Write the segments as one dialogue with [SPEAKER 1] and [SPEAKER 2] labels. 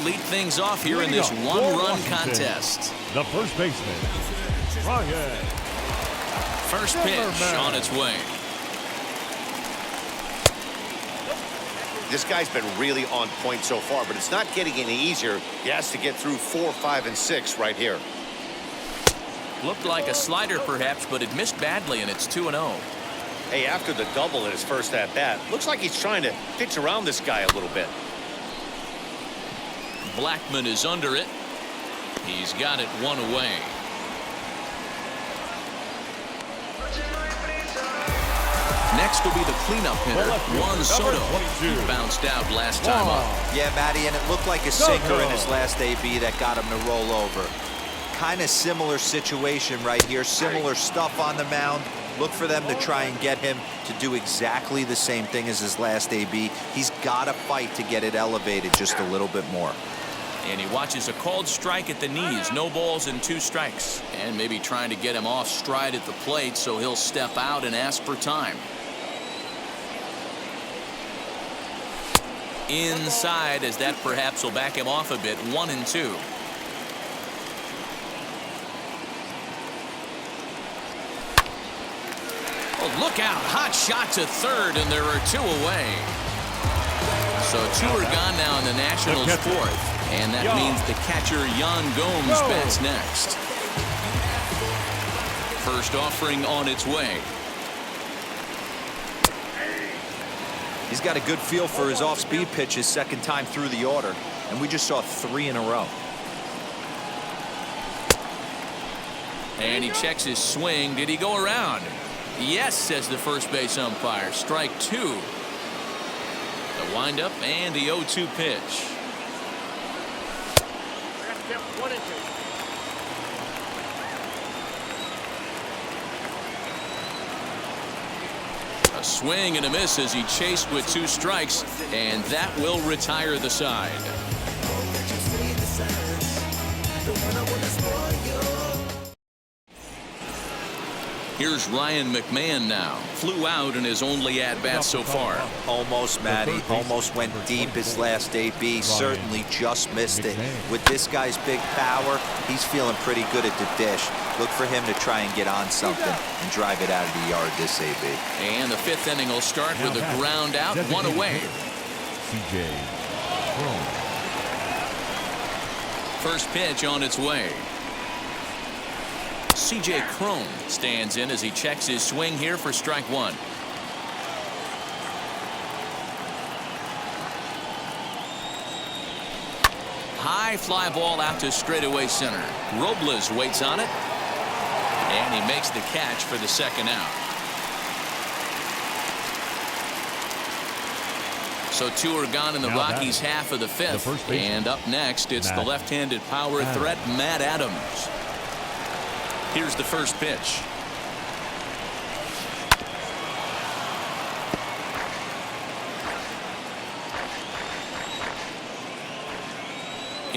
[SPEAKER 1] lead things off here in this one-run contest.
[SPEAKER 2] The first baseman, Ryan.
[SPEAKER 1] First pitch on its way.
[SPEAKER 3] This guy's been really on point so far, but it's not getting any easier. He has to get through 4, 5, and 6 right here.
[SPEAKER 1] Looked like a slider perhaps, but it missed badly, and it's 2-0.
[SPEAKER 3] Hey, after the double in his first at-bat, looks like he's trying to pitch around this guy a little bit.
[SPEAKER 1] Blackman is under it. He's got it one away. Next will be the cleanup hitter, Juan Soto. He bounced out last time up.
[SPEAKER 4] Yeah, Matty, and it looked like a sinker in his last AB that got him to roll over. Kind of similar situation right here. Similar stuff on the mound. Look for them to try and get him to do exactly the same thing as his last AB. He's got to fight to get it elevated just a little bit more.
[SPEAKER 1] And he watches a called strike at the knees. No balls and 2 strikes. And maybe trying to get him off stride at the plate so he'll step out and ask for time. Inside, as that perhaps will back him off a bit. 1-2. Oh, look out. Hot shot to third, and there are 2 away. So 2 are gone now in the Nationals' 4th. And that means the catcher, Yan Gomes, bats next. First offering on its way.
[SPEAKER 4] He's got a good feel for his off-speed pitches second time through the order. And we just saw 3 in a row.
[SPEAKER 1] And he checks his swing. Did he go around? Yes, says the first base umpire. Strike 2. The windup and the 0-2 pitch. A swing and a miss as he chased with 2 strikes, and that will retire the side. Here's Ryan McMahon now. Flew out in his only at-bat so far.
[SPEAKER 4] Almost, Matty. Almost went deep his last AB. Certainly just missed it. With this guy's big power, he's feeling pretty good at the dish. Look for him to try and get on something and drive it out of the yard this AB.
[SPEAKER 1] And the 5th inning will start with a ground out, 1 away. First pitch on its way. C.J. Cron stands in as he checks his swing here for strike 1. High fly ball out to straightaway center. Robles waits on it, and he makes the catch for the second out. So 2 are gone in the Rockies' half of the 5th. And up next, it's the left-handed power threat, Matt Adams. Here's the first pitch.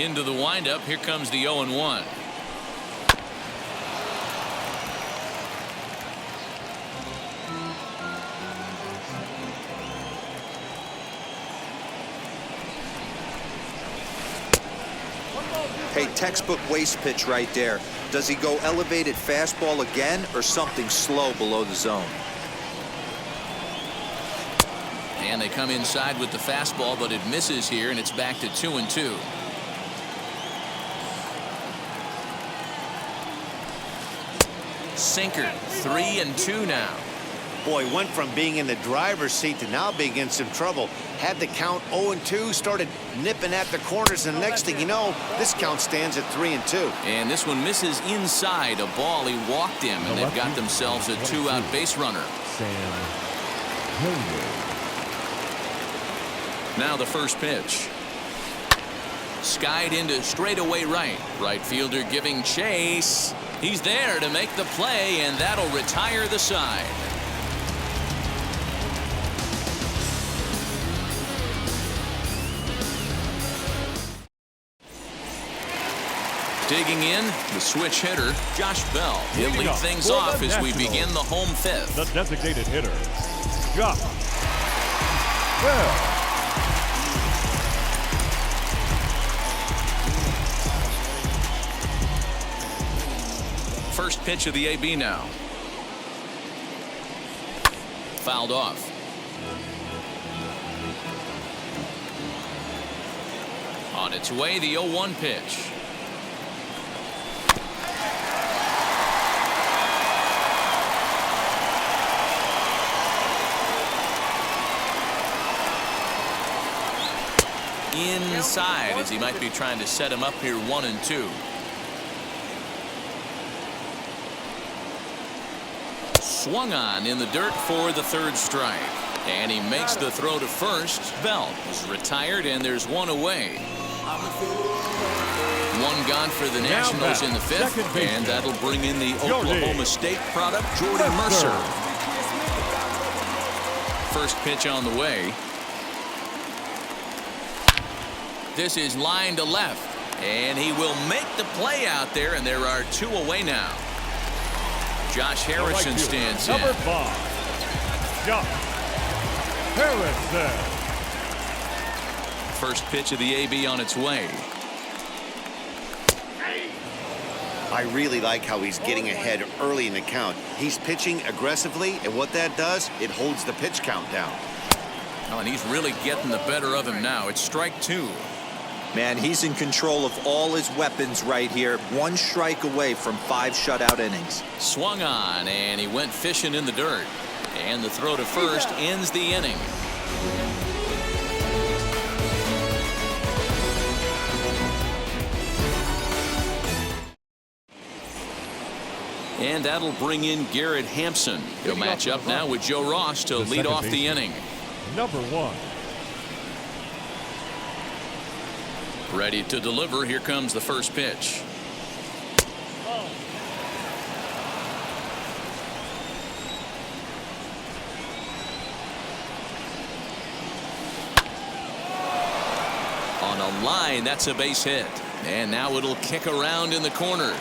[SPEAKER 1] Into the windup. Here comes the 0-1.
[SPEAKER 4] Hey, textbook waste pitch right there. Does he go elevated fastball again or something slow below the zone?
[SPEAKER 1] And they come inside with the fastball, but it misses here, and it's back to 2-2. Sinker, 3-2 now.
[SPEAKER 3] Boy, went from being in the driver's seat to now being in some trouble. Had the count 0-2, started nipping at the corners, and the next thing you know, this count stands at 3-2.
[SPEAKER 1] And this one misses inside a ball. He walked him, and they've got themselves a 2-out base runner. Now the first pitch. Skied into straightaway right. Right fielder giving chase. He's there to make the play, and that'll retire the side. Digging in, the switch hitter, Josh Bell. He'll lead things off as we begin the home 5th.
[SPEAKER 2] The designated hitter, Josh Bell.
[SPEAKER 1] First pitch of the AB now. Fouled off. On its way, the 0-1 pitch. Inside, as he might be trying to set him up here 1-2. Swung on in the dirt for the third strike. And he makes the throw to first. Bell is retired, and there's one away. One gone for the Nationals in the fifth, and that'll bring in the Oklahoma State product, Jordy Mercer. First pitch on the way. This is line to left, and he will make the play out there, and there are two away now. Josh Harrison stands in.
[SPEAKER 2] Number 5, Josh Harrison.
[SPEAKER 1] First pitch of the AB on its way.
[SPEAKER 3] I really like how he's getting ahead early in the count. He's pitching aggressively, and what that does, it holds the pitch count down.
[SPEAKER 1] Oh, and he's really getting the better of him now. It's strike 2.
[SPEAKER 4] Man, he's in control of all his weapons right here. One strike away from 5 shutout innings.
[SPEAKER 1] Swung on, and he went fishing in the dirt. And the throw to first ends the inning. And that'll bring in Garrett Hampson. He'll match up now with Joe Ross to lead off the inning.
[SPEAKER 2] Number 1.
[SPEAKER 1] Ready to deliver. Here comes the first pitch. On a line, that's a base hit. And now it'll kick around in the corner.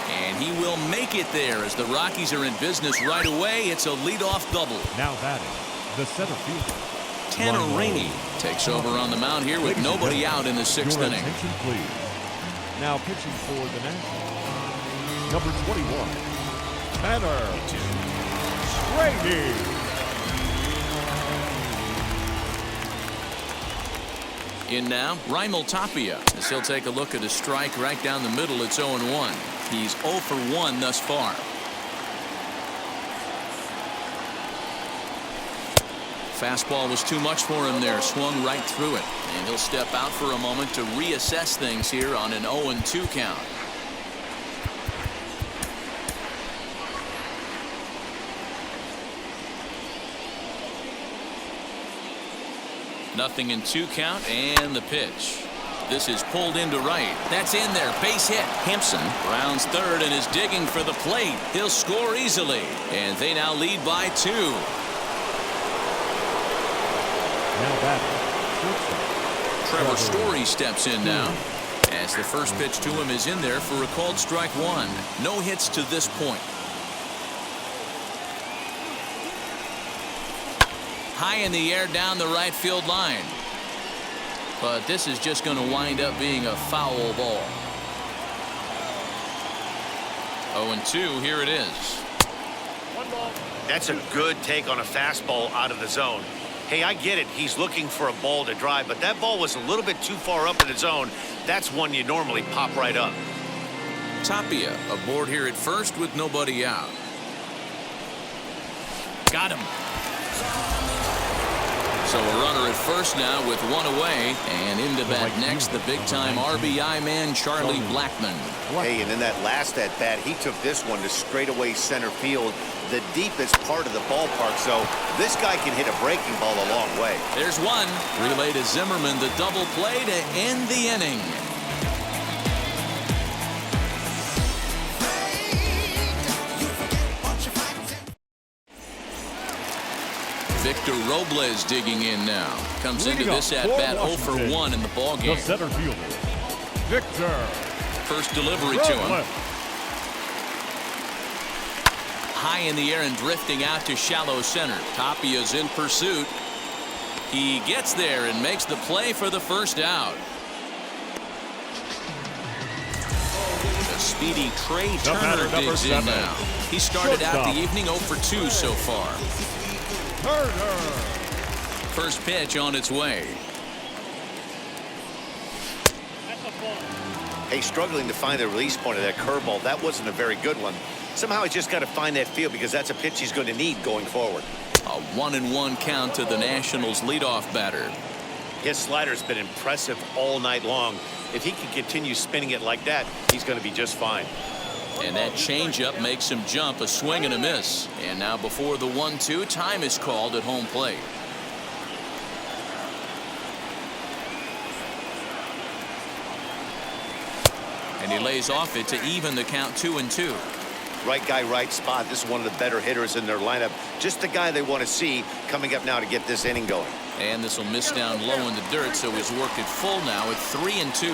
[SPEAKER 1] And he will make it there as the Rockies are in business right away. It's a leadoff double.
[SPEAKER 2] Now batting, the center fielder,
[SPEAKER 1] Tanner Rainey takes over on the mound here with nobody out in the 6th
[SPEAKER 2] your
[SPEAKER 1] inning.
[SPEAKER 2] attention, please. Now pitching for the Nationals, number 21, Tanner Rainey.
[SPEAKER 1] In now, Raimel Tapia, as he'll take a look at a strike right down the middle. It's 0-1. He's 0 for 1 thus far. Fastball was too much for him there. Swung right through it. And he'll step out for a moment to reassess things here on an 0-2 count. Nothing in 2 count, and the pitch. This is pulled into right. That's in there. Base hit. Hampson rounds third and is digging for the plate. He'll score easily. And they now lead by 2.
[SPEAKER 2] Now batting,
[SPEAKER 1] Trevor Story steps in now. As the first pitch to him is in there for a called strike 1. No hits to this point. High in the air down the right field line. But this is just going to wind up being a foul ball. 0-2, here it is.
[SPEAKER 3] That's a good take on a fastball out of the zone. Hey, I get it. He's looking for a ball to drive, but that ball was a little bit too far up in the zone. That's one you normally pop right up.
[SPEAKER 1] Tapia aboard here at first with nobody out. Got him. So a runner at first now with 1 away, and into bat next, the big-time RBI man, Charlie Blackmon.
[SPEAKER 3] Hey, and in that last at-bat, he took this one to straightaway center field, the deepest part of the ballpark, so this guy can hit a breaking ball a long way.
[SPEAKER 1] There's one. Relay to Zimmerman, the double play to end the inning. Victor Robles digging in now. Comes into this at-bat 0 for 1 in the ballgame.
[SPEAKER 2] the center fielder, Victor.
[SPEAKER 1] First delivery to him. High in the air and drifting out to shallow center. Tapia's in pursuit. He gets there and makes the play for the first out. The speedy Trey
[SPEAKER 2] The batter,
[SPEAKER 1] Turner
[SPEAKER 2] number
[SPEAKER 1] digs in
[SPEAKER 2] 7.
[SPEAKER 1] now. He started out
[SPEAKER 2] Shortstop.
[SPEAKER 1] the evening 0 for 2 so far.
[SPEAKER 2] Turner.
[SPEAKER 1] First pitch on its way.
[SPEAKER 3] Hey, struggling to find the release point of that curveball. That wasn't a very good one. Somehow he's just got to find that feel because that's a pitch he's going to need going forward.
[SPEAKER 1] A 1-1 count to the Nationals leadoff batter.
[SPEAKER 3] His slider's been impressive all night long. If he can continue spinning it like that, he's going to be just fine.
[SPEAKER 1] And that changeup makes him jump, a swing and a miss. And now before the 1-2, time is called at home plate. And he lays off it to even the count 2-2.
[SPEAKER 3] Right guy, right spot. This is one of the better hitters in their lineup. Just the guy they want to see coming up now to get this inning going.
[SPEAKER 1] And this will miss down low in the dirt, so he's worked it full now at 3-2.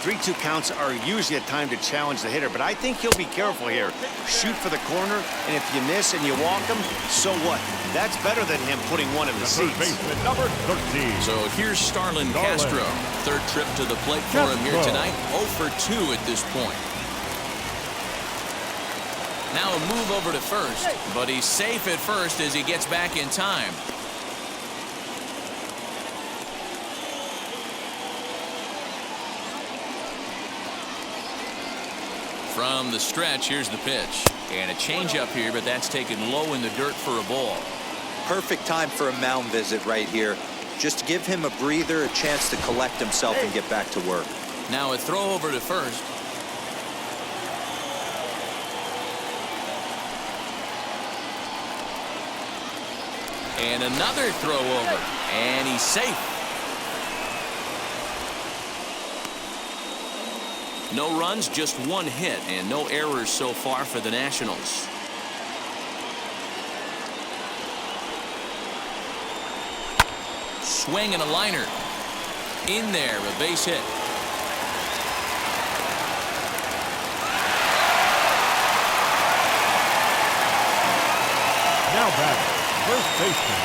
[SPEAKER 3] 3-2 counts are usually a time to challenge the hitter, but I think he'll be careful here. Shoot for the corner, and if you miss and you walk him, so what? That's better than him putting one in the
[SPEAKER 2] Third
[SPEAKER 3] seats.
[SPEAKER 2] baseman, number 13.
[SPEAKER 1] So here's Starlin Castro. Third trip to the plate for him here tonight. 0 for 2 at this point. Now a move over to first, but he's safe at first as he gets back in time. From the stretch, here's the pitch. And a changeup here, but that's taken low in the dirt for a ball.
[SPEAKER 4] Perfect time for a mound visit right here. Just to give him a breather, a chance to collect himself and get back to work.
[SPEAKER 1] Now a throw over to first. And another throw over. And he's safe. No runs, just one hit, and no errors so far for the Nationals. Swing and a liner. In there, a base hit.
[SPEAKER 2] Now batter, first baseman,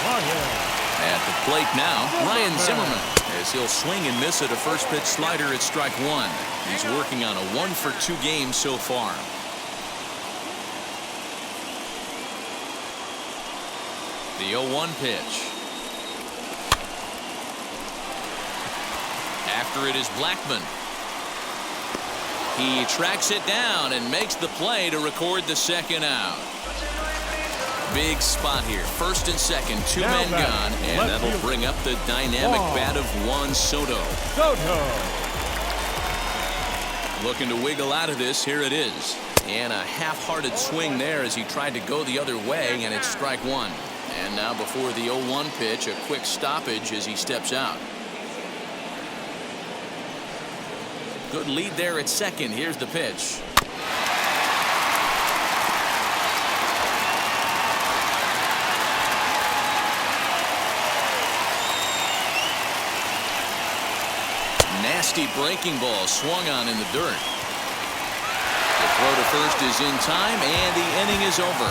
[SPEAKER 2] Ryan.
[SPEAKER 1] At the plate now, Ryan Zimmerman, as he'll swing and miss at a first pitch slider at strike one. He's working on a 1 for 2 game so far. The 0-1 pitch. After it is Blackman. He tracks it down and makes the play to record the second out. Big spot here. First and second, two men gone, and that'll bring up the dynamic bat of Juan Soto. Looking to wiggle out of this. Here it is. And a half-hearted swing there as he tried to go the other way, and it's strike one. And now before the 0-1 pitch, a quick stoppage as he steps out. Good lead there at second. Here's the pitch. Nasty breaking ball swung on in the dirt. The throw to first is in time, and the inning is over.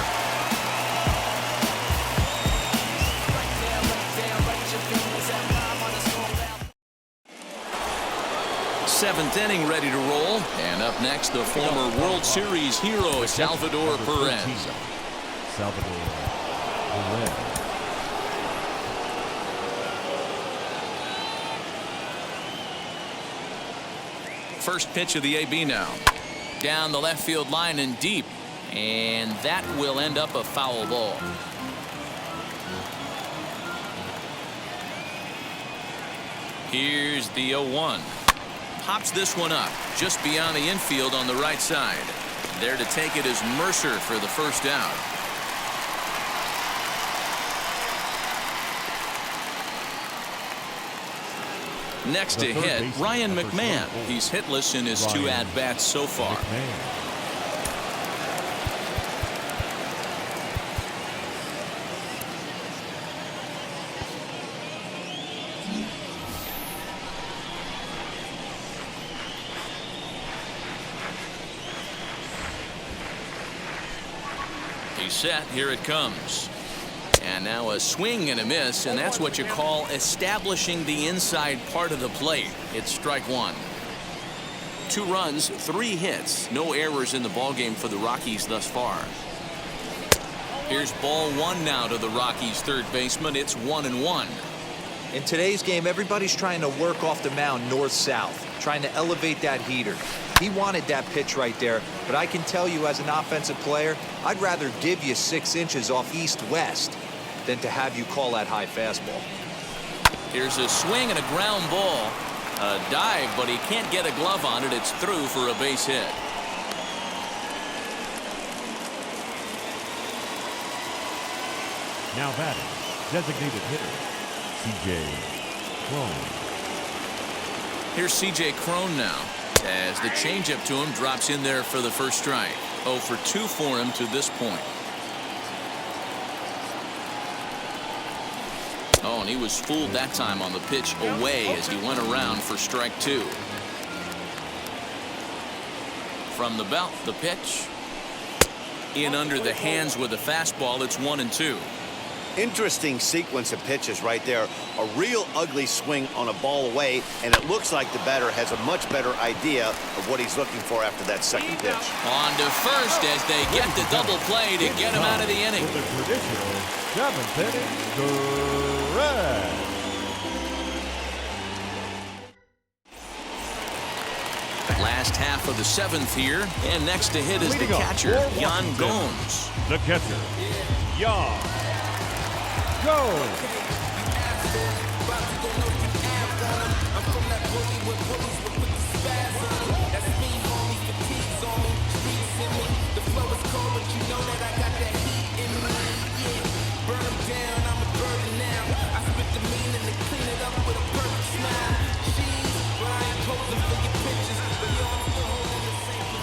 [SPEAKER 1] Seventh inning ready to roll. And up next, the former World Series hero, Salvador Perez.
[SPEAKER 2] Salvador Perez.
[SPEAKER 1] First pitch of the AB now. Down the left field line and deep. And that will end up a foul ball. Here's the 0-1. Pops this one up just beyond the infield on the right side. There to take it is Mercer for the first out. Next to hit, Ryan McMahon. He's hitless in his two at-bats so far. He's set. Here it comes. And now a swing and a miss, and that's what you call establishing the inside part of the plate. It's strike one. 2 runs, 3 hits, no errors in the ballgame for the Rockies thus far. Here's ball 1 now to the Rockies' third baseman. It's 1-1.
[SPEAKER 4] In today's game, everybody's trying to work off the mound north-south, trying to elevate that heater. He wanted that pitch right there, but I can tell you as an offensive player, I'd rather give you 6 inches off east-west than to have you call that high fastball.
[SPEAKER 1] Here's a swing and a ground ball. A dive, but he can't get a glove on it. It's through for a base hit.
[SPEAKER 2] Now batting, designated hitter, C.J. Cron.
[SPEAKER 1] Here's C.J. Cron now, as the changeup to him drops in there for the first strike. 0 for 2 for him to this point. Oh, and he was fooled that time on the pitch away as he went around for strike 2. From the belt, the pitch. In under the hands with a fastball. It's 1-2.
[SPEAKER 3] Interesting sequence of pitches right there. A real ugly swing on a ball away, and it looks like the batter has a much better idea of what he's looking for after that second pitch.
[SPEAKER 1] On to first as they get the double play to get him out of the inning.
[SPEAKER 2] For the traditional 7th inning, Durant.
[SPEAKER 1] Last half of the 7th here, and next to hit is the catcher, Yan Gomes.
[SPEAKER 2] The catcher, Yan Gomes.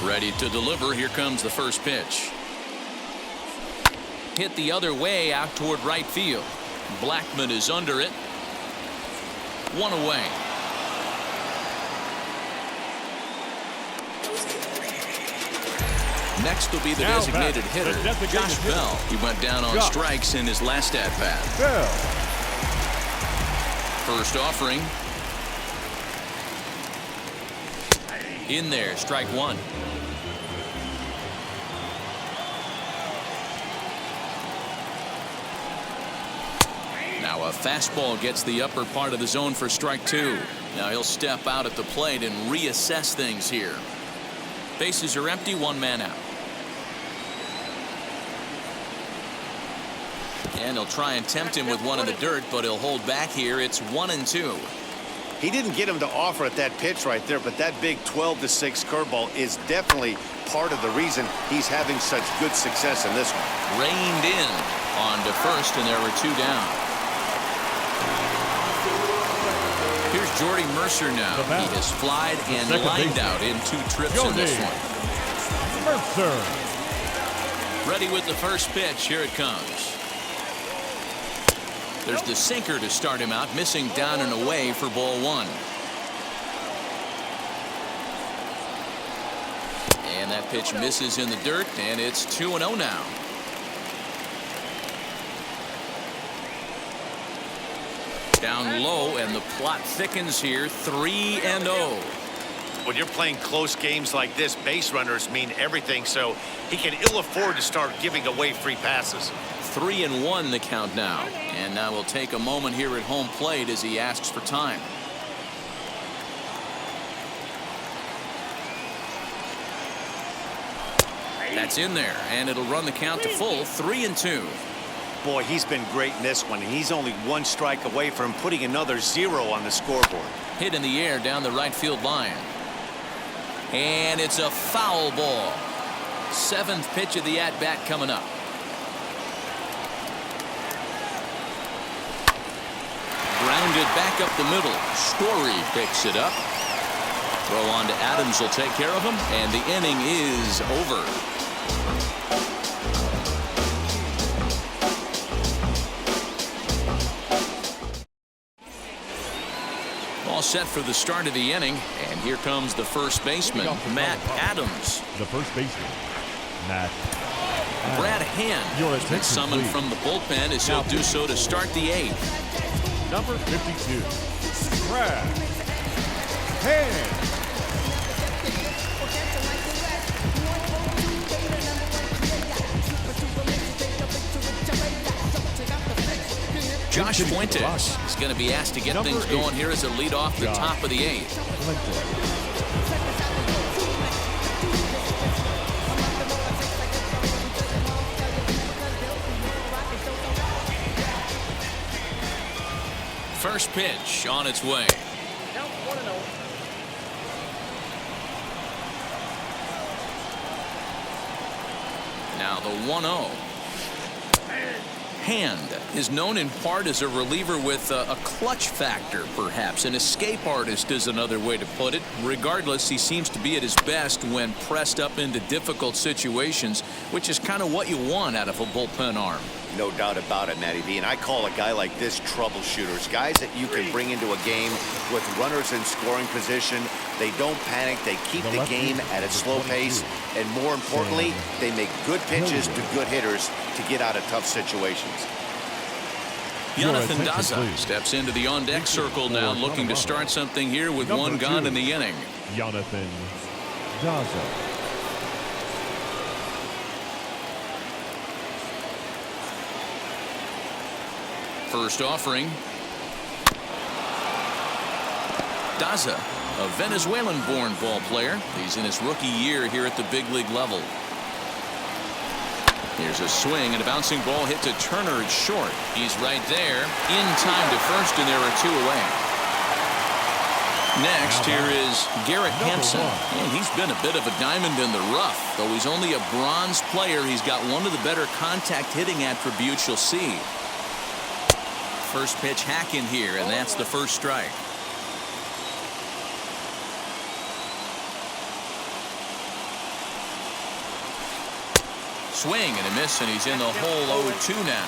[SPEAKER 1] Ready to deliver. Here comes the first pitch. Hit the other way out toward right field. Blackman is under it. 1 away. Next will be the designated hitter, Josh Bell. He went down on strikes in his last at-bat. First offering. In there, strike 1. Now a fastball gets the upper part of the zone for strike 2. Now he'll step out at the plate and reassess things here. Bases are empty, 1 man out. And he'll try and tempt him with one in the dirt, but he'll hold back here. It's 1-2.
[SPEAKER 3] He didn't get him to offer at that pitch right there, but that big 12-6 curveball is definitely part of the reason he's having such good success in this one.
[SPEAKER 1] Reined in on to first, and there were 2 down. Here's Jordy Mercer now. He has flied and lined out in 2 trips in this one.
[SPEAKER 2] Mercer.
[SPEAKER 1] Ready with the first pitch. Here it comes. There's the sinker to start him out, missing down and away for ball 1. And that pitch misses in the dirt, and it's 2-0 now. Down low, and the plot thickens here. 3-0.
[SPEAKER 3] When you're playing close games like this, base runners mean everything, so he can ill afford to start giving away free passes.
[SPEAKER 1] 3-1 the count now. And now we'll take a moment here at home plate as he asks for time. That's in there, and it'll run the count to full. 3-2.
[SPEAKER 3] Boy, he's been great in this one, and he's only 1 strike away from putting another 0 on the scoreboard.
[SPEAKER 1] Hit in the air down the right field line. And it's a foul ball. 7th pitch of the at-bat coming up. Grounded back up the middle. Story picks it up. Throw on to Adams will take care of him, and the inning is over. All set for the start of the inning, and here comes the first baseman, Matt Adams.
[SPEAKER 2] The first baseman, Matt Adams.
[SPEAKER 1] Brad Hand has been summoned from the bullpen as he'll do so to start the 8th.
[SPEAKER 2] Number 52, Brad Hand.
[SPEAKER 1] Josh Fuentes is going to be asked to get things going here as a lead off the top of the 8th. First pitch on its way. Now the 1-0. Hand is known in part as a reliever with a clutch factor, perhaps. An escape artist is another way to put it. Regardless, he seems to be at his best when pressed up into difficult situations, which is kind of what you want out of a bullpen arm.
[SPEAKER 3] No doubt about it, Matty V. And I call a guy like this troubleshooters. Guys that you can bring into a game with runners in scoring position. They don't panic. They keep the game at a slow pace. And more importantly, they make good pitches to good hitters to get out of tough situations.
[SPEAKER 1] Jonathan Daza steps into the on-deck circle now, looking to start something here with one gone in the inning.
[SPEAKER 2] Jonathan Daza.
[SPEAKER 1] First offering. Daza, a Venezuelan-born ball player. He's in his rookie year here at the big league level. Here's a swing and a bouncing ball hit to Turner at short. He's right there in time to first, and there are 2 away. Next, here is Garrett Hampson, and he's been a bit of a diamond in the rough. Though he's only a bronze player, he's got one of the better contact hitting attributes you'll see. First pitch hack in here, and that's the first strike. Swing and a miss, and he's in the hole 0-2 now.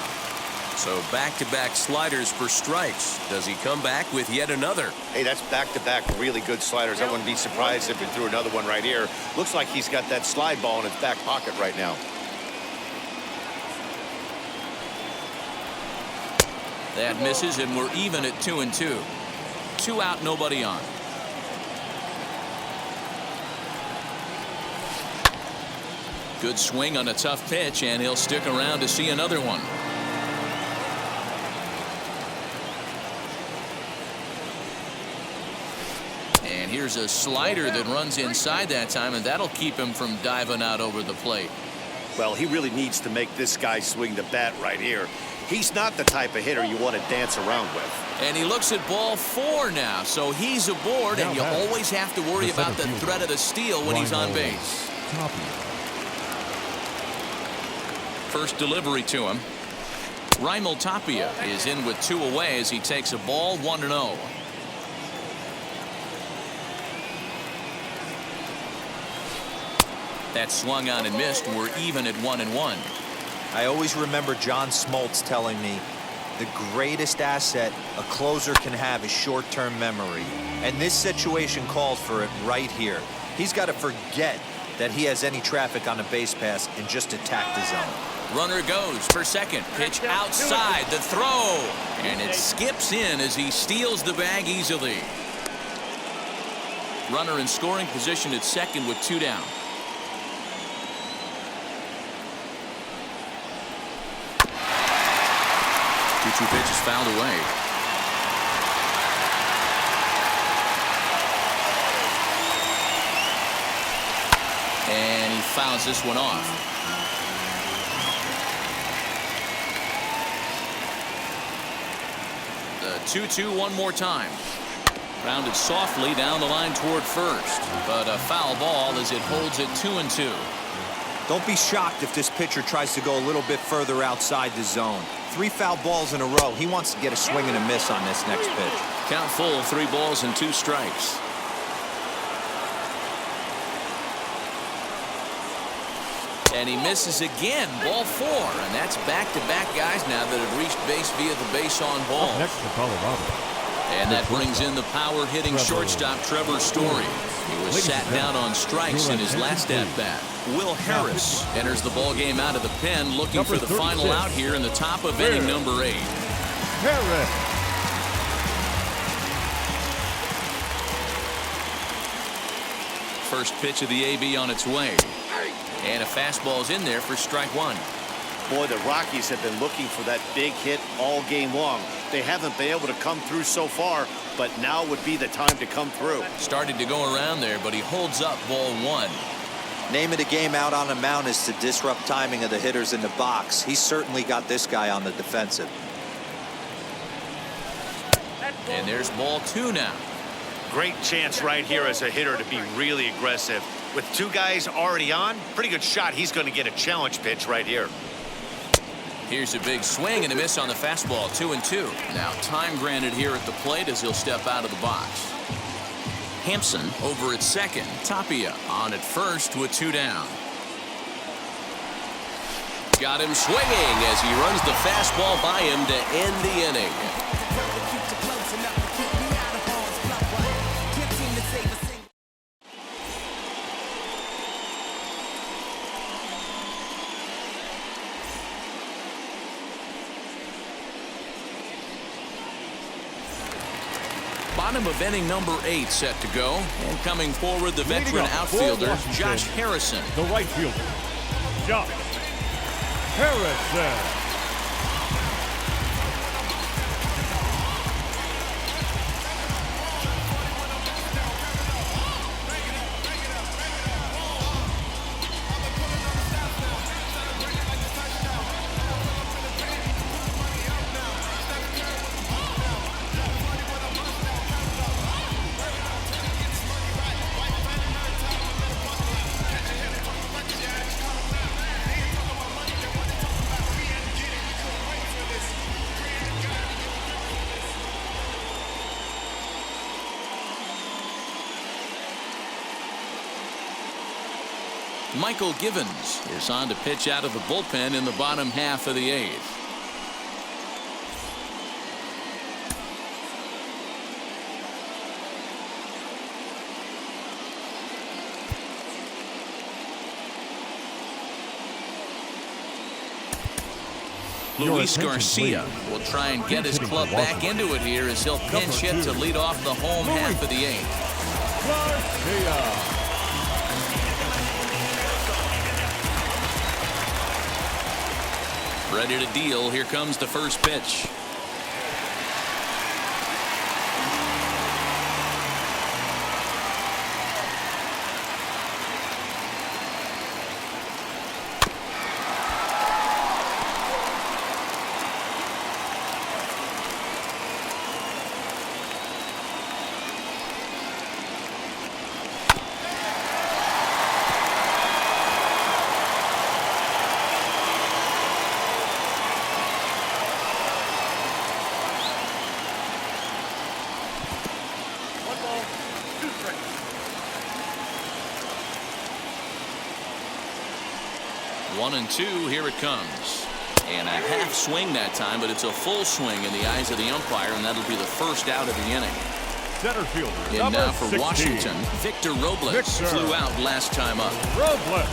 [SPEAKER 1] So back-to-back sliders for strikes. Does he come back with yet another?
[SPEAKER 3] Hey, that's back-to-back really good sliders. I wouldn't be surprised if he threw another one right here. Looks like he's got that slide ball in his back pocket right now.
[SPEAKER 1] That misses, and we're even at 2-2. 2 out, nobody on. Good swing on a tough pitch, and he'll stick around to see another one. And here's a slider that runs inside that time, and that'll keep him from diving out over the plate.
[SPEAKER 3] Well, he really needs to make this guy swing the bat right here. He's not the type of hitter you want to dance around with.
[SPEAKER 1] And he looks at ball 4 now, so he's aboard, and you always have to worry about the threat of the steal when he's on base. First delivery to him. Raimel Tapia is in with 2 away as he takes a ball 1-0. That swung on and missed. We're even at 1-1.
[SPEAKER 4] I always remember John Smoltz telling me the greatest asset a closer can have is short-term memory. And this situation calls for it right here. He's got to forget that he has any traffic on a base pass and just attack the zone.
[SPEAKER 1] Runner goes for second. Pitch outside. The throw. And it skips in as he steals the bag easily. Runner in scoring position at second with 2 down. 2-2 pitch is fouled away. And he fouls this one off. The 2-2 one more time. Rounded softly down the line toward first, but a foul ball as it holds it 2-2.
[SPEAKER 4] Don't be shocked if this pitcher tries to go a little bit further outside the zone. 3 foul balls in a row. He wants to get a swing and a miss on this next pitch.
[SPEAKER 1] Count full, 3 balls and 2 strikes. And he misses again, ball 4, and that's back-to-back guys now that have reached base via the base on ball.
[SPEAKER 2] Next to Colorado.
[SPEAKER 1] And that brings in the power-hitting shortstop Trevor Story. He was sat down on strikes in his last at-bat. Will Harris enters the ball game out of the pen, looking for the final out here in the top of inning number 8.
[SPEAKER 2] Harris.
[SPEAKER 1] First pitch of the AB on its way. And a fastball's in there for strike 1.
[SPEAKER 3] Boy, the Rockies have been looking for that big hit all game long. They haven't been able to come through so far, but now would be the time to come through.
[SPEAKER 1] Started to go around there, but he holds up ball one.
[SPEAKER 4] Name of the game out on the mound is to disrupt timing of the hitters in the box. He's certainly got this guy on the defensive.
[SPEAKER 1] And there's ball two now.
[SPEAKER 3] Great chance right here as a hitter to be really aggressive. With two guys already on, pretty good shot. He's going to get a challenge pitch right here.
[SPEAKER 1] Here's a big swing and a miss on the fastball, 2-2. Now time granted here at the plate as he'll step out of the box. Hampson over at second. Tapia on at first with two down. Got him swinging as he runs the fastball by him to end the inning. Bottom of inning number 8 set to go. And coming forward, the veteran outfielder, Josh Harrison.
[SPEAKER 2] The right fielder, Josh Harrison.
[SPEAKER 1] Michael Givens is on to pitch out of the bullpen in the bottom half of the 8th. Luis Garcia will try and get his club back into it here as he'll pinch hit to lead off the home half of the 8th.
[SPEAKER 2] Garcia.
[SPEAKER 1] Ready to deal. Here comes the first pitch. One and two, here it comes. And a half swing that time, but it's a full swing in the eyes of the umpire, and that'll be the first out of the inning.
[SPEAKER 2] Center fielder,
[SPEAKER 1] and now for
[SPEAKER 2] 16.
[SPEAKER 1] Washington, Victor Robles flew out last time up.
[SPEAKER 2] Robles.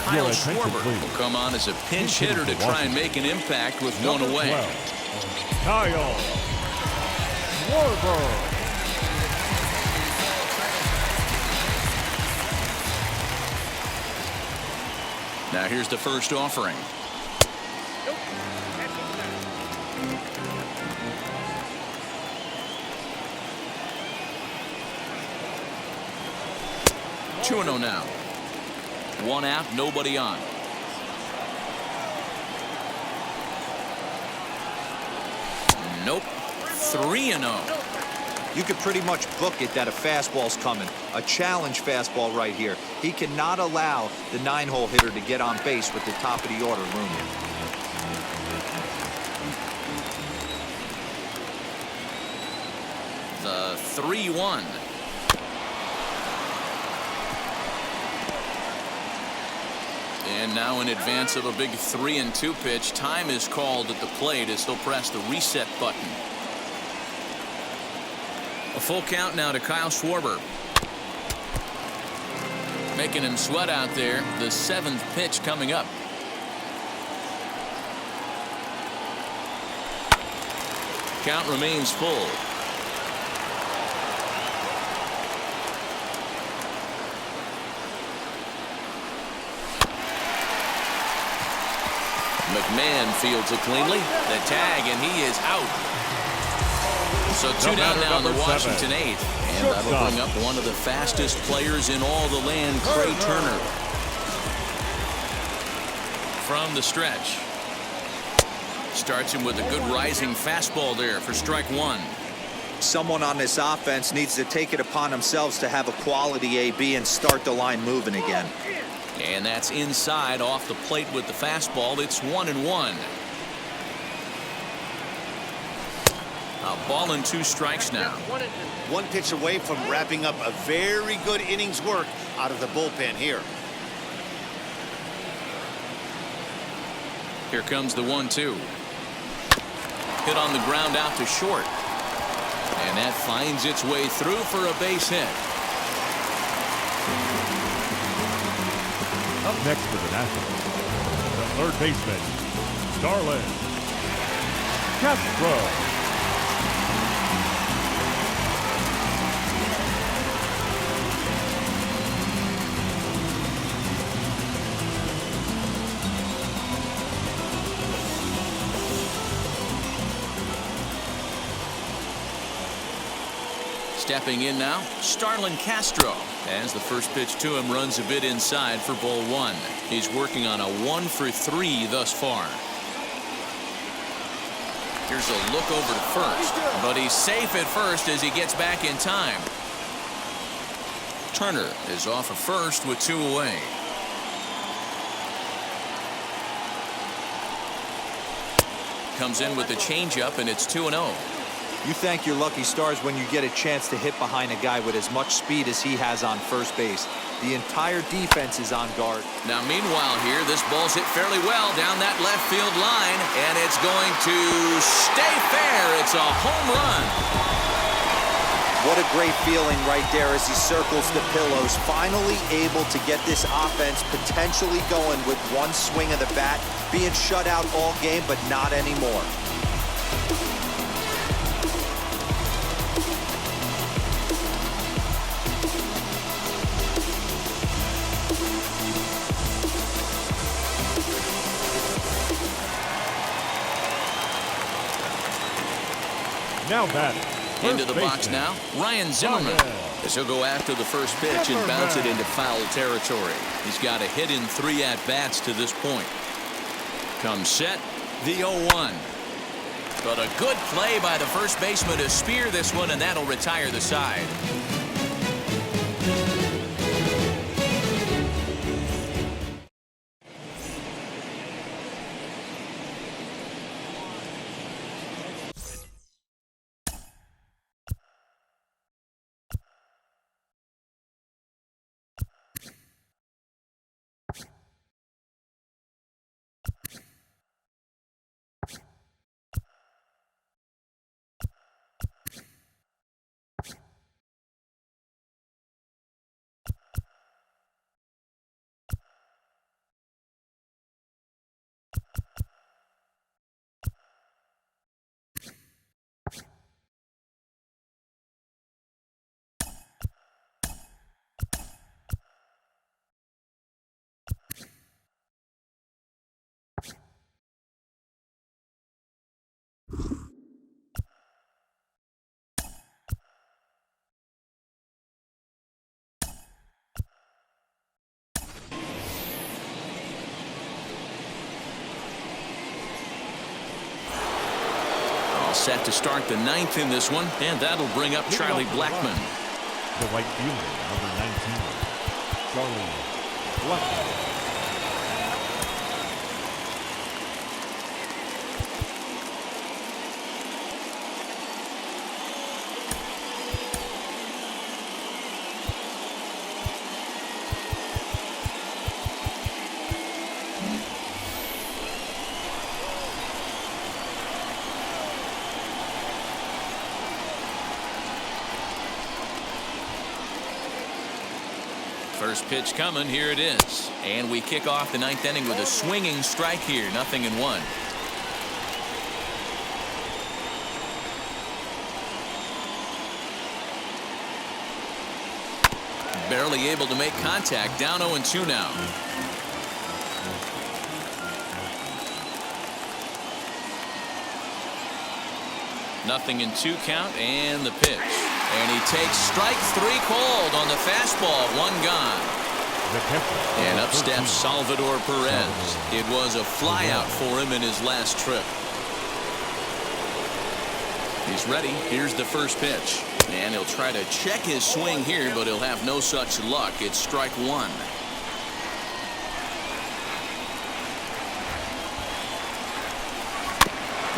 [SPEAKER 1] Kyle Schwarber will come on as a pinch hitter to try and make an impact with one away.
[SPEAKER 2] 12. Kyle Schwarber.
[SPEAKER 1] Now here's the first offering. Two 2-0 now. One out, nobody on. Nope. 3-0.
[SPEAKER 4] You could pretty much book it that a fastball's coming. A challenge fastball right here. He cannot allow the 9-hole hitter to get on base with the top of the order looming.
[SPEAKER 1] The 3-1. And now in advance of a big 3-2 pitch, time is called at the plate as he'll press the reset button. A full count now to Kyle Schwarber. Making him sweat out there. The 7th pitch coming up. Count remains full. McMahon fields it cleanly. The tag, and he is out. So 2 down now in the Washington 8th. And that'll bring up one of the fastest players in all the land, Trey Turner. From the stretch. Starts him with a good rising fastball there for strike one.
[SPEAKER 4] Someone on this offense needs to take it upon themselves to have a quality AB and start the line moving again.
[SPEAKER 1] And that's inside off the plate with the fastball. It's 1-1. A ball and 2 strikes now.
[SPEAKER 3] One pitch away from wrapping up a very good innings work out of the bullpen here.
[SPEAKER 1] Here comes the 1-2. Hit on the ground out to short. And that finds its way through for a base hit.
[SPEAKER 2] Up next for the Nationals, the third baseman, Starlin Castro.
[SPEAKER 1] Stepping in now, Starlin Castro, as the first pitch to him runs a bit inside for ball 1. He's working on a 1-for-3 thus far. Here's a look over to first, but he's safe at first as he gets back in time. Turner is off of first with 2 away. Comes in with the changeup, and it's 2-0.
[SPEAKER 4] You thank your lucky stars when you get a chance to hit behind a guy with as much speed as he has on first base. The entire defense is on guard.
[SPEAKER 1] Now, meanwhile here, this ball's hit fairly well down that left field line, and it's going to stay fair. It's a home run.
[SPEAKER 4] What a great feeling right there as he circles the pillows, finally able to get this offense potentially going with one swing of the bat, being shut out all game, but not anymore.
[SPEAKER 2] Now batting.
[SPEAKER 1] Into the box now, Ryan Zimmerman, as he'll go after the first pitch and bounce it into foul territory. He's got a hit in 3 at-bats to this point. Comes set, the 0-1. But a good play by the first baseman to spear this one, and that'll retire the side. Set to start the 9th in this one, and that'll bring up Charlie Blackmon.
[SPEAKER 2] The right fielder, number 19, Charlie Blackmon.
[SPEAKER 1] First pitch coming, here it is. And we kick off the 9th inning with a swinging strike here, 0-1. Barely able to make contact, down 0-2 now. 0-2 count and the pitch. And he takes strike 3 called on the fastball. 1 gone. And up steps Salvador Perez. It was a flyout for him in his last trip. He's ready. Here's the first pitch. And he'll try to check his swing here, but he'll have no such luck. It's strike 1.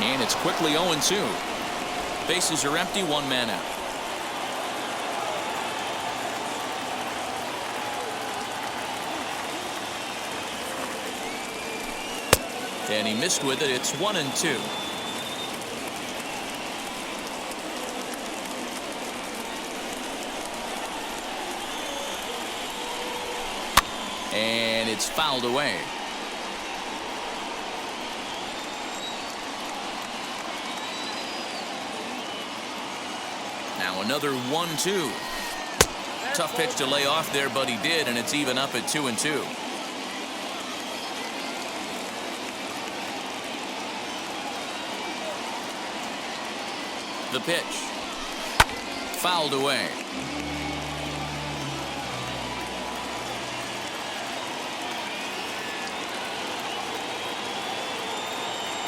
[SPEAKER 1] And it's quickly 0-2. Bases are empty, 1 man out. And he missed with it. It's 1-2. And it's fouled away. Now another 1-2. Tough pitch to lay off there, but he did, and it's even up at 2-2. The pitch. Fouled away.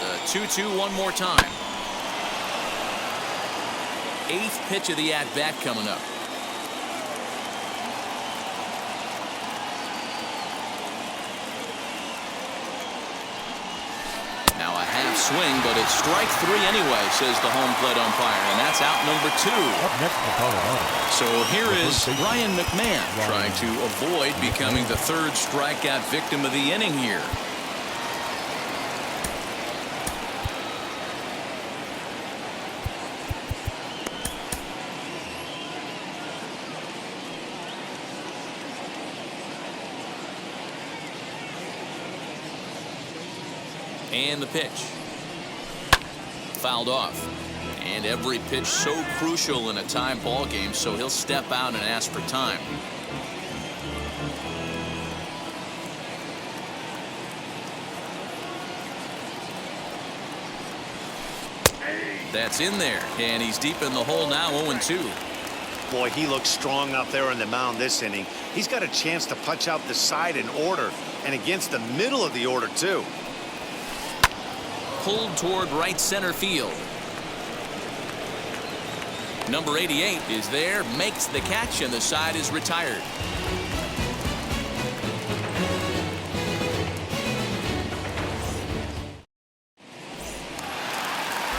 [SPEAKER 1] The 2-2 one more time. 8th pitch of the at-bat coming up. Now a half swing, but it's strike 3 anyway, says the home plate umpire, and that's out number 2.
[SPEAKER 2] Up next for Colorado.
[SPEAKER 1] So here is Ryan McMahon trying to avoid becoming the 3rd strikeout victim of the inning here. And the pitch. Fouled off. And every pitch so crucial in a tie ball game, so he'll step out and ask for time. That's in there, and he's deep in the hole now. 0-2.
[SPEAKER 3] Boy, he looks strong out there on the mound this inning. He's got a chance to punch out the side in order, and against the middle of the order too.
[SPEAKER 1] Pulled toward right center field. Number 88 is there, makes the catch, and the side is retired.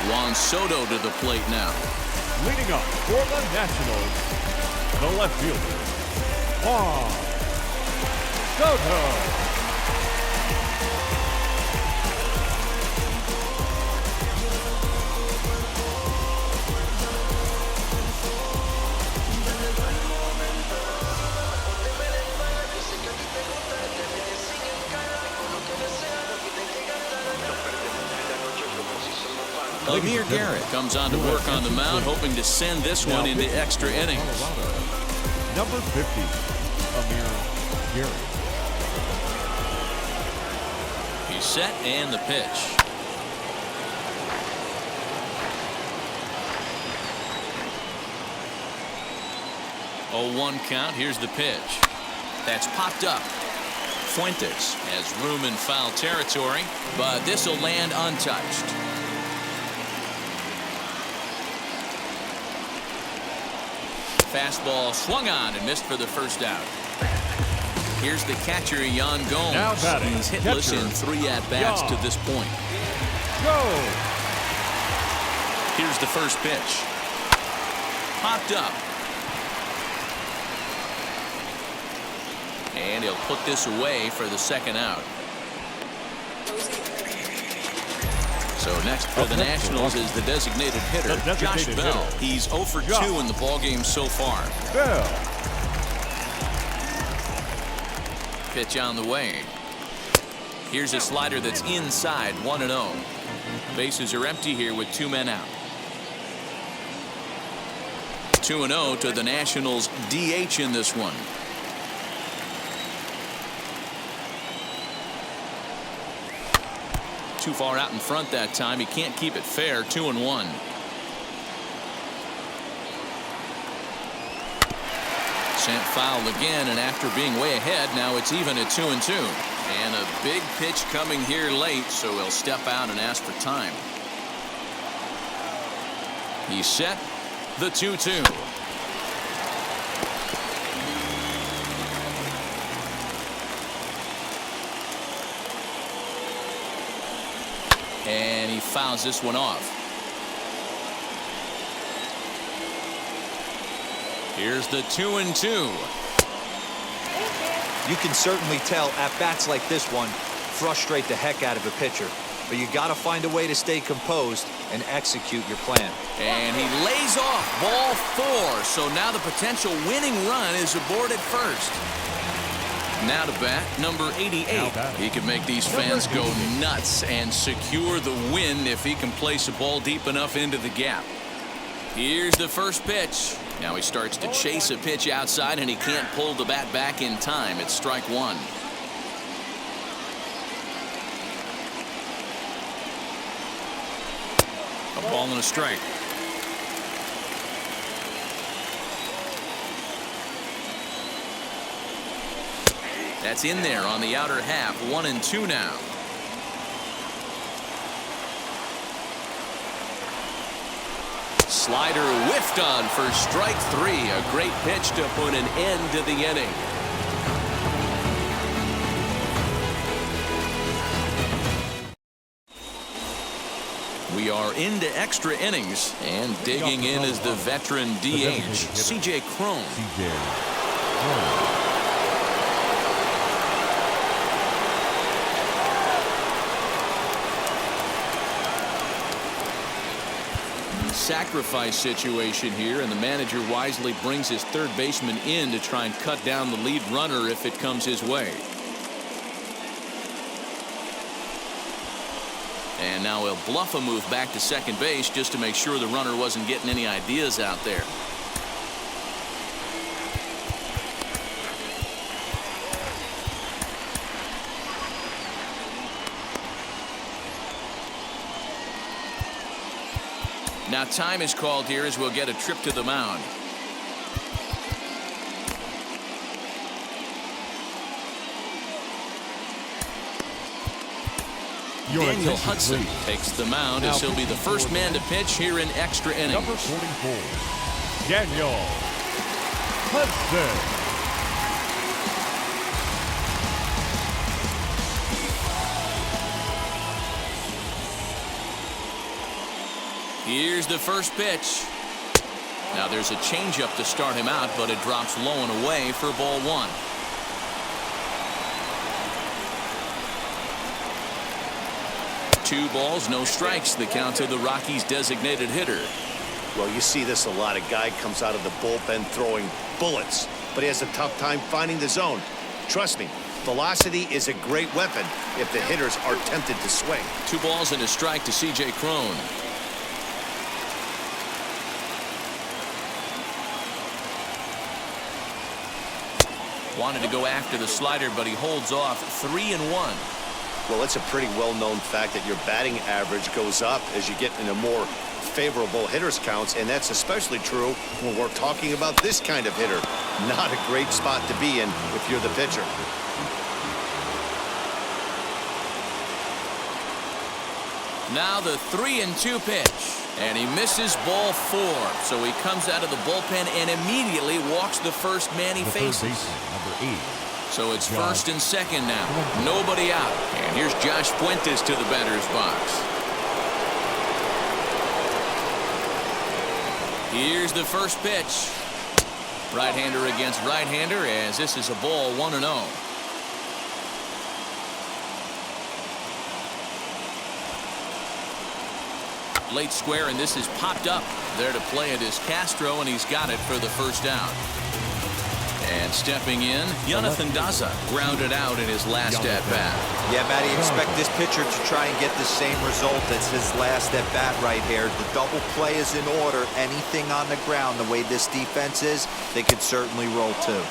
[SPEAKER 1] Juan Soto to the plate now.
[SPEAKER 2] Leading up for the Nationals, the left fielder, Juan Soto.
[SPEAKER 1] Amir Garrett comes on to work on the mound, hoping to send this one into extra innings.
[SPEAKER 2] Number 50, Amir Garrett.
[SPEAKER 1] He's set, and the pitch. Oh, 1 count. Here's the pitch. That's popped up. Fuentes has room in foul territory, but this will land untouched. Fastball swung on and missed for the first out. Here's the catcher, Yan Gomes. He's hitless in 3 at-bats to this point.
[SPEAKER 2] Go!
[SPEAKER 1] Here's the first pitch. Popped up. And he'll put this away for the 2nd out. So next for the Nationals is the designated hitter, Josh Bell. He's 0 for 2 in the ballgame so far.
[SPEAKER 2] Bell.
[SPEAKER 1] Pitch on the way. Here's a slider that's inside, 1-0. Bases are empty here with 2 men out. 2-0 to the Nationals DH in this one. Too far out in front that time. He can't keep it fair. 2-1. Sent foul again, and after being way ahead, now it's even at 2-2. And a big pitch coming here late, so he'll step out and ask for time. He's set, the 2-2. And he fouls this one off. Here's the 2-2.
[SPEAKER 4] You can certainly tell at-bats like this one frustrate the heck out of a pitcher. But you got to find a way to stay composed and execute your plan.
[SPEAKER 1] And he lays off ball 4. So now the potential winning run is aboard at first. Now to bat, number 88. He can make these fans go nuts and secure the win if he can place a ball deep enough into the gap. Here's the first pitch. Now he starts to chase a pitch outside, and he can't pull the bat back in time. It's strike one. A ball and a strike. That's in there on the outer half. 1-2 now. Slider whiffed on for strike 3. A great pitch to put an end to the inning. We are into extra innings, and digging in is the veteran DH, C.J. Cron. Sacrifice situation here, and the manager wisely brings his third baseman in to try and cut down the lead runner if it comes his way. And now he'll bluff a move back to second base just to make sure the runner wasn't getting any ideas out there. Now time is called here as we'll get a trip to the mound. Daniel Hudson takes the mound as he'll be the first man to pitch here in extra innings.
[SPEAKER 2] Number 44, Daniel Hudson.
[SPEAKER 1] Here's the first pitch. Now there's a changeup to start him out, but it drops low and away for ball 1. Two balls, no strikes. The count to the Rockies' designated hitter.
[SPEAKER 3] Well, you see this a lot. A guy comes out of the bullpen throwing bullets, but he has a tough time finding the zone. Trust me, velocity is a great weapon if the hitters are tempted to swing.
[SPEAKER 1] 2 balls and a strike to C.J. Cron. Wanted to go after the slider, but he holds off. 3-1.
[SPEAKER 3] Well, it's a pretty well-known fact that your batting average goes up as you get into more favorable hitters counts, and that's especially true when we're talking about this kind of hitter. Not a great spot to be in if you're the pitcher.
[SPEAKER 1] Now the 3-2 pitch. And he misses ball 4. So he comes out of the bullpen and immediately walks the first man he faces.
[SPEAKER 2] Number 8.
[SPEAKER 1] So it's first and second now. Nobody out. And here's Josh Fuentes to the batter's box. Here's the first pitch. Right-hander against right-hander, as this is a ball 1-0. Late square, and this is popped up. There to play it is Castro, and he's got it for the first down. And stepping in, Jonathan Daza grounded out in his last at-bat.
[SPEAKER 4] Yeah, Matty, expect this pitcher to try and get the same result as his last at-bat right here. The double play is in order. Anything on the ground, the way this defense is, they could certainly roll too.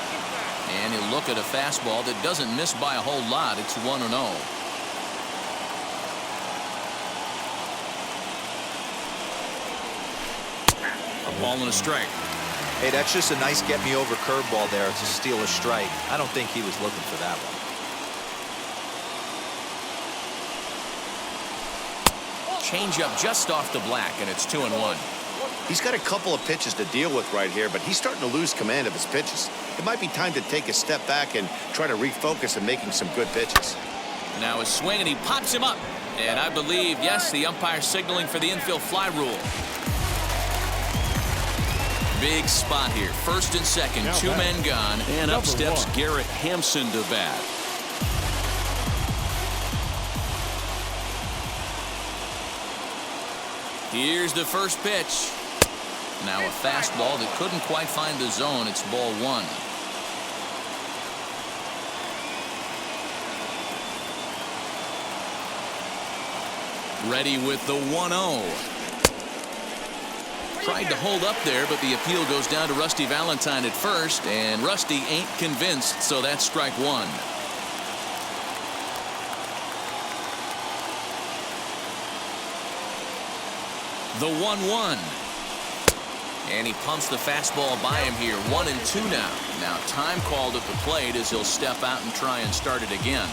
[SPEAKER 1] And he'll look at a fastball that doesn't miss by a whole lot. It's 1-0. A ball and a strike.
[SPEAKER 4] Hey, that's just a nice get-me-over curveball there to steal a strike. I don't think he was looking for that one.
[SPEAKER 1] Changeup just off the black, and it's 2-1.
[SPEAKER 3] He's got a couple of pitches to deal with right here, but he's starting to lose command of his pitches. It might be time to take a step back and try to refocus on making some good pitches.
[SPEAKER 1] Now a swing, and he pops him up. And I believe, yes, the umpire signaling for the infield fly rule. Big spot here. First and second, two men gone. And up steps Garrett Hampson to bat. Here's the first pitch. Now a fastball that couldn't quite find the zone. It's ball one. Ready with the 1-0. Tried to hold up there, but the appeal goes down to Rusty Valentine at first, and Rusty ain't convinced, so that's strike one. The 1-1. And he pumps the fastball by him here. 1-2 now. Now time called at the plate as he'll step out and try and start it again.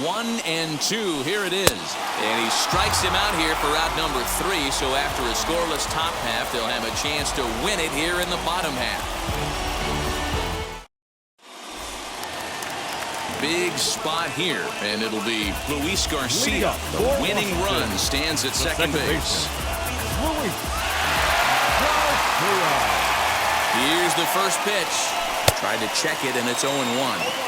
[SPEAKER 1] 1-2. Here it is. And he strikes him out here for out number 3. So after a scoreless top half, they'll have a chance to win it here in the bottom half. Big spot here, and it'll be Luis Garcia. The winning run stands at second base. Here's the first pitch. Tried to check it, and it's 0-1.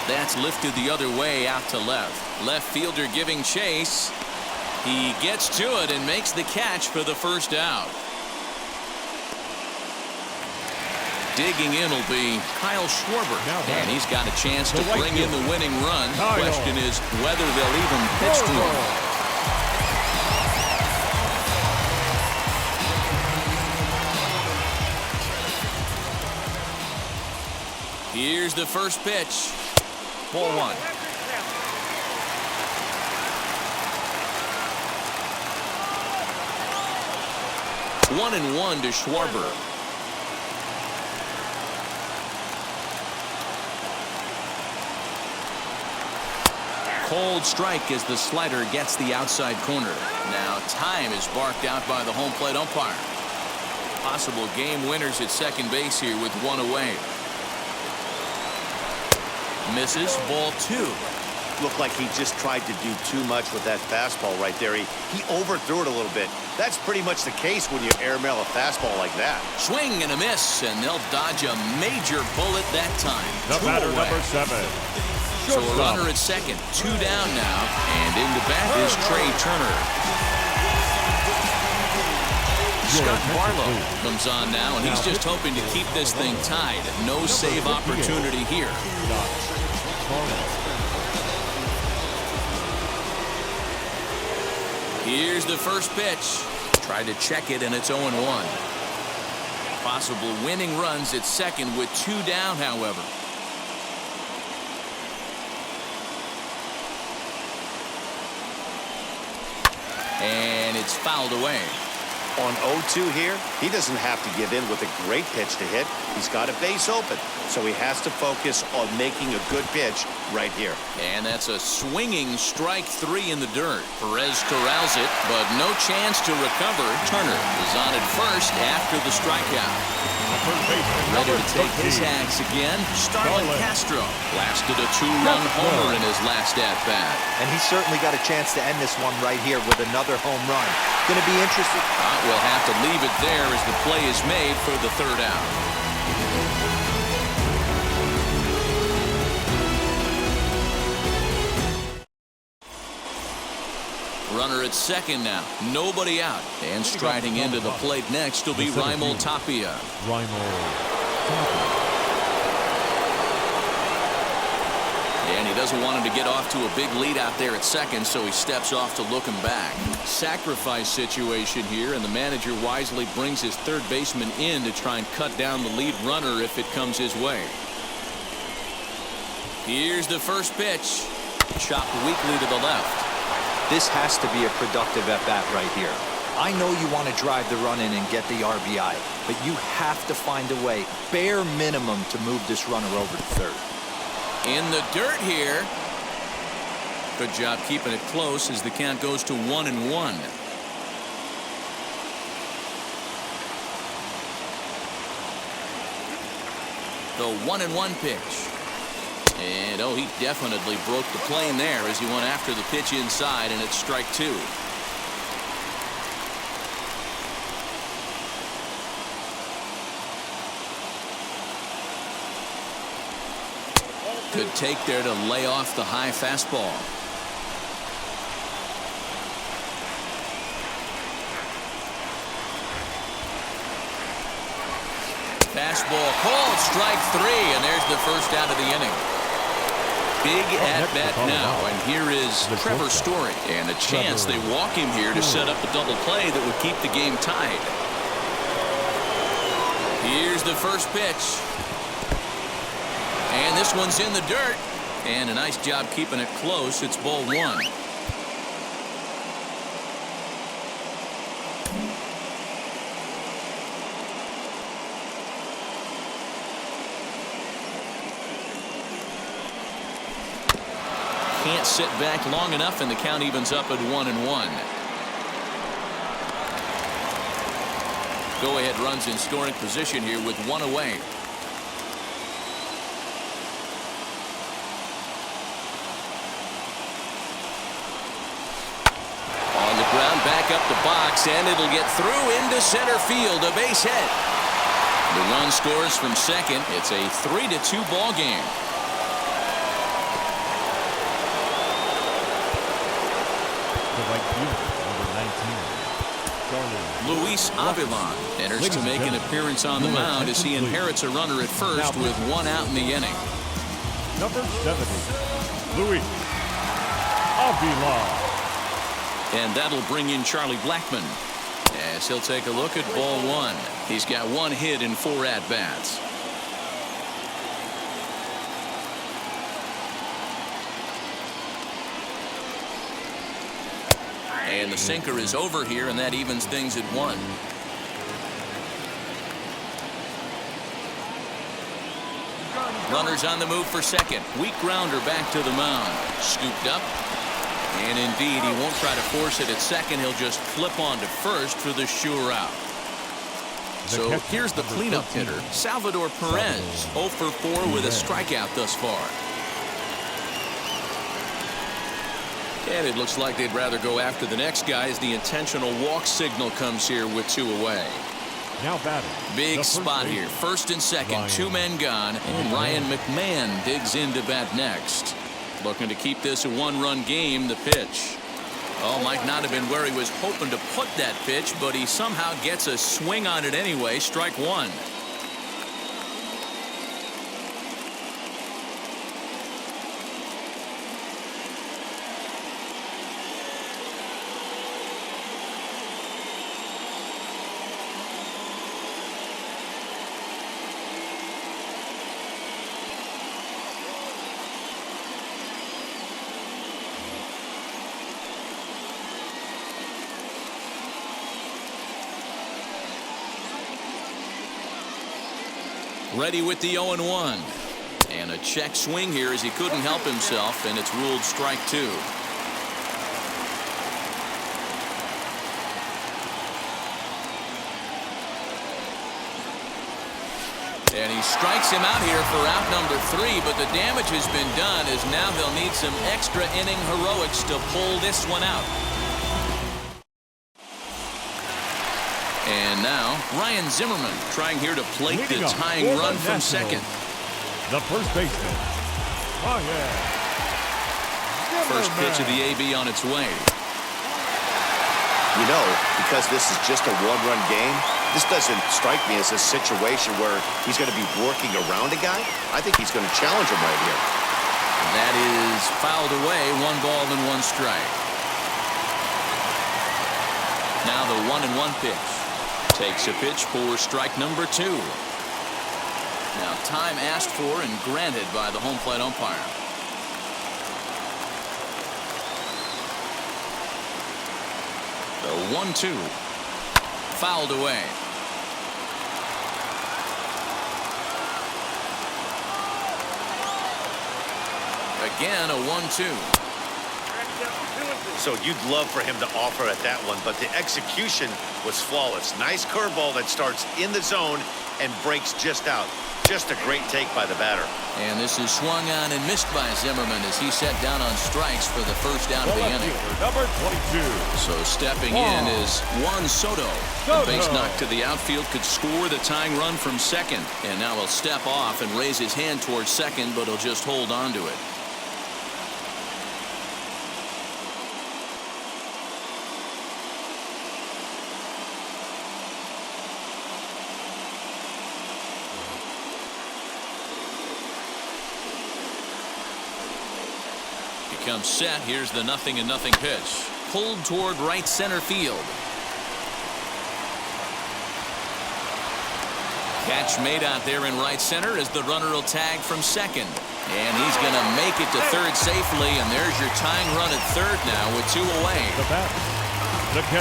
[SPEAKER 1] That's lifted the other way out to left. Left fielder giving chase. He gets to it and makes the catch for the first out. Digging in will be Kyle Schwarber, and he's got a chance to bring in the winning run. The question is whether they'll even pitch to him. Here's the first pitch. Ball one. 1-1 to Schwarber. Cold strike as the slider gets the outside corner. Now time is barked out by the home plate umpire. Possible game winners at second base here with one away. Misses. Ball two.
[SPEAKER 3] Looked like he just tried to do too much with that fastball right there. He overthrew it a little bit. That's pretty much the case when you airmail a fastball like that.
[SPEAKER 1] Swing and a miss, and they'll dodge a major bullet that time.
[SPEAKER 2] The batter, number 7.
[SPEAKER 1] So a runner at second, 2 down now, and in the bat is Trey Turner. Scott Barlow comes on now, and he's just hoping to keep this thing tied. No save opportunity here. Here's the first pitch. Tried to check it, and it's 0-1. Possible winning runs at second with 2 down, however. And it's fouled away.
[SPEAKER 3] On 0-2 here, he doesn't have to give in with a great pitch to hit. He's got a base open, so he has to focus on making a good pitch right here.
[SPEAKER 1] And that's a swinging strike 3 in the dirt. Perez corrals it, but no chance to recover. Turner is on at first after the strikeout. Ready to take his axe again, Starlin Castro blasted a 2-run homer in his last at-bat.
[SPEAKER 4] And he's certainly got a chance to end this one right here with another home run. Going to be interesting.
[SPEAKER 1] We'll have to leave it there as the play is made for the third out. Runner at second now. Nobody out. And striding into the plate next will be Raimel Tapia. And he doesn't want him to get off to a big lead out there at second, so he steps off to look him back. Sacrifice situation here, and the manager wisely brings his third baseman in to try and cut down the lead runner if it comes his way. Here's the first pitch. Chopped weakly to the left.
[SPEAKER 4] This has to be a productive at-bat right here. I know you want to drive the run in and get the RBI, but you have to find a way, bare minimum, to move this runner over to third.
[SPEAKER 1] In the dirt here. Good job keeping it close as the count goes to 1-1. The 1-1 pitch. And, oh, he definitely broke the plane there as he went after the pitch inside, and it's strike two. Good take there to lay off the high fastball. Fastball called, strike three, and there's the first out of the inning. Big at-bat now, and here is Trevor Story. And a chance they walk him here to set up a double play that would keep the game tied. Here's the first pitch. And this one's in the dirt. And a nice job keeping it close. It's ball one. Can't sit back long enough, and the count evens up at 1-1. Go-ahead runs in scoring position here with one away. On the ground, back up the box, and it'll get through into center field. A base hit. The run scores from second. It's a 3-2 ball game. Luis Avilan enters to make an appearance on the mound as he inherits a runner at first with one out in the inning.
[SPEAKER 2] Number 70, Luis Avilan.
[SPEAKER 1] And that'll bring in Charlie Blackmon as he'll take a look at ball one. He's got one hit in 4 at-bats. And the sinker is over here, and that evens things at 1. Runners on the move for second. Weak grounder back to the mound. Scooped up. And indeed, he won't try to force it at second. He'll just flip on to first for the sure out. So here's the cleanup hitter, Salvador Perez, 0 for 4 with a strikeout thus far. And it looks like they'd rather go after the next guy as the intentional walk signal comes here with 2 away.
[SPEAKER 2] Now batting.
[SPEAKER 1] Big spot here. First and second, 2 men gone, and Ryan McMahon digs into bat next. Looking to keep this a 1-run game. The pitch. Oh, might not have been where he was hoping to put that pitch, but he somehow gets a swing on it anyway. Strike 1. Ready with the 0-1. And a check swing here as he couldn't help himself, and it's ruled strike 2. And he strikes him out here for out number 3, but the damage has been done as now they'll need some extra inning heroics to pull this one out. And now, Ryan Zimmerman trying here to plate the tying run from second.
[SPEAKER 2] The first baseman. Oh, yeah.
[SPEAKER 1] First pitch of the AB on its way.
[SPEAKER 3] You know, because this is just a 1-run game, this doesn't strike me as a situation where he's going to be working around a guy. I think he's going to challenge him right here.
[SPEAKER 1] That is fouled away. 1 ball and 1 strike. Now the 1-1 pitch. Takes a pitch for strike number 2. Now time asked for and granted by the home plate umpire. The 1-2. Fouled away. Again, a 1-2.
[SPEAKER 3] So you'd love for him to offer at that one, but the execution was flawless. Nice curveball that starts in the zone and breaks just out. Just a great take by the batter.
[SPEAKER 1] And this is swung on and missed by Zimmerman as he set down on strikes for the first out of the inning.
[SPEAKER 2] Number 22.
[SPEAKER 1] So stepping in is Juan Soto. The base knock to the outfield could score the tying run from second. And now he'll step off and raise his hand towards second, but he'll just hold on to it. Comes set. Here's the 0-0 pitch. Pulled toward right center field. Catch made out there in right center as the runner will tag from second. And he's going to make it to third safely. And there's your tying run at third now with 2 away.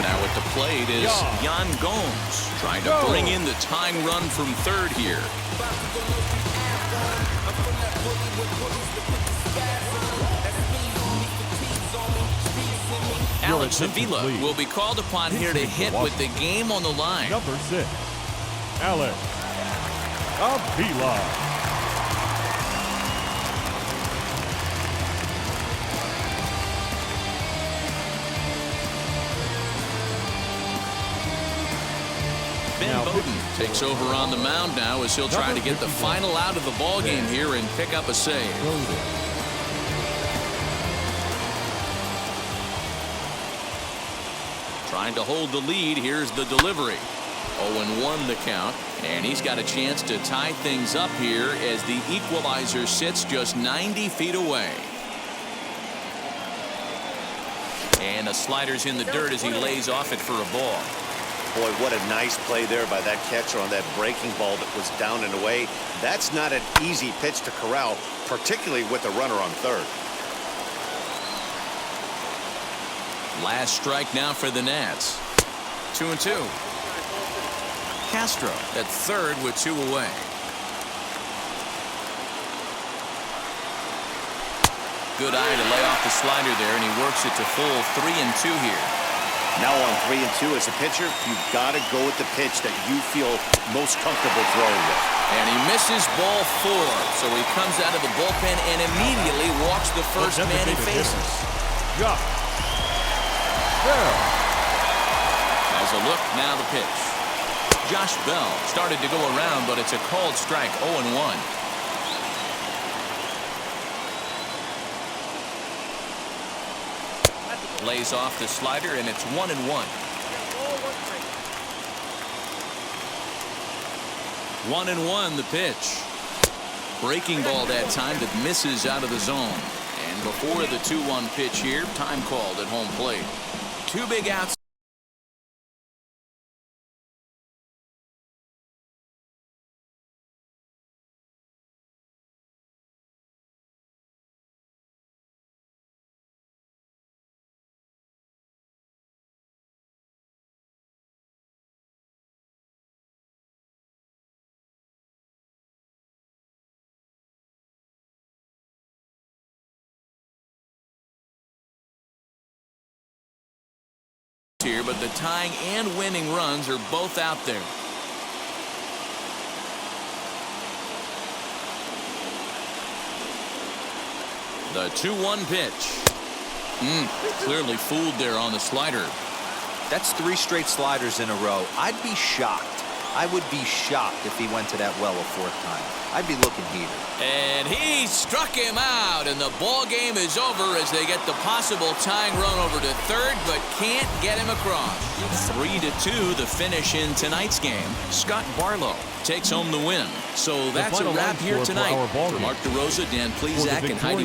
[SPEAKER 1] Now at the plate is Yan Gomes trying to bring in the tying run from third here. Alex Avila will be called upon here to hit with the game on the line.
[SPEAKER 2] Number 6, Alex Avila.
[SPEAKER 1] Ben Bowden takes over on the mound now as he'll try to get the final out of the ball game here and pick up a save. Trying to hold the lead. Here's the delivery. 0-1 the count. And he's got a chance to tie things up here as the equalizer sits just 90 feet away. And the slider's in the dirt as he lays off it for a ball.
[SPEAKER 3] Boy, what a nice play there by that catcher on that breaking ball that was down and away. That's not an easy pitch to corral, particularly with a runner on third.
[SPEAKER 1] Last strike now for the Nats. 2-2. Castro at third with 2 away. Good eye to lay off the slider there, and he works it to full 3-2 here.
[SPEAKER 3] Now on 3-2 as a pitcher, you've got to go with the pitch that you feel most comfortable throwing with.
[SPEAKER 1] And he misses ball 4, so he comes out of the bullpen and immediately walks the first man he faces. As a look, now the pitch. Josh Bell started to go around, but it's a called strike. 0-1. Lays off the slider, and it's 1-1. 1-1 the pitch. Breaking ball that time that misses out of the zone. And before the 2-1 pitch here, time called at home plate. 2 big outs. Here, but the tying and winning runs are both out there. The 2-1 pitch. Clearly fooled there on the slider.
[SPEAKER 4] That's 3 straight sliders in a row. I'd be shocked. I would be shocked if he went to that well a 4th time. I'd be looking heated.
[SPEAKER 1] And he struck him out, and the ball game is over as they get the possible tying run over to third, but can't get him across. 3-2 the finish in tonight's game. Scott Barlow takes home the win. So that's a wrap here tonight. For Mark DeRosa, Dan Plezak, and Heidi